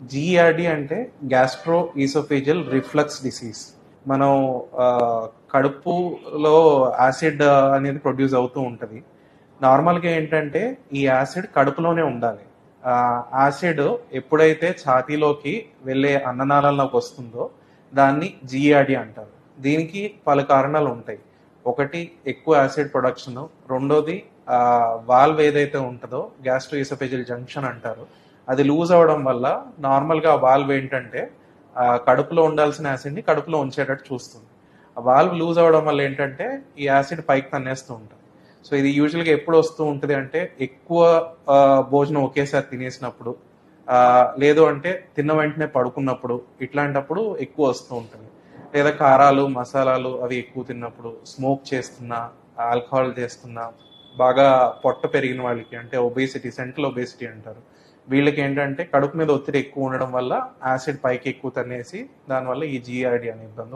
GERD అంటే gastro oesophageal reflux disease. మనం ఆ, కడుపులో యాసిడ్ అనేది ప్రొడ్యూస్ అవుతూ ఉంటుంది. నార్మల్గా ఏంటంటే ఈ యాసిడ్ కడుపులోనే ఉండాలి. ఆ యాసిడ్ ఎప్పుడైతే ఛాతీలోకి వెళ్ళే అన్ననాళంలోకి వస్తుందో దాన్ని జీఈఆర్డీ అంటారు. దీనికి పలు కారణాలు ఉంటాయి. ఒకటి, ఎక్కువ యాసిడ్ ప్రొడక్షన్. రెండోది, వాల్వ్ ఏదైతే ఉంటుందో గ్యాస్ట్రో ఈసోఫేజియల్ జంక్షన్ అంటారు, అది లూజ్ అవడం వల్ల నార్మల్గా ఆ వాల్వ్ ఏంటంటే కడుపులో ఉండాల్సిన యాసిడ్ని కడుపులో ఉంచేటట్టు చూస్తుంది. ఆ వాల్వ్ లూజ్ అవడం వల్ల ఏంటంటే ఈ యాసిడ్ పైకి తన్నేస్తూ ఉంటుంది. సో ఇది యూజువల్గా ఎప్పుడు వస్తూ ఉంటుంది అంటే ఎక్కువ ఆ, భోజనం ఒకేసారి తినేసినప్పుడు, ఆ, లేదు అంటే తిన్న వెంటనే పడుకున్నప్పుడు, ఇట్లాంటప్పుడు ఎక్కువ వస్తూ ఉంటుంది. లేదా కారాలు మసాలాలు అవి ఎక్కువ తిన్నప్పుడు, స్మోక్ చేస్తున్నా, ఆల్కహాల్ చేస్తున్నా, బాగా పొట్ట పెరిగిన వాళ్ళకి అంటే ఒబేసిటీ, సెంట్రల్ ఒబేసిటీ అంటారు, వీళ్ళకి ఏంటంటే కడుపు మీద ఒత్తిడి ఎక్కువ ఉండడం వల్ల యాసిడ్ పైకి ఎక్కువ తన్నేసి దానివల్ల ఈ జీఆర్డీ అనే ఇబ్బంది వస్తుంది.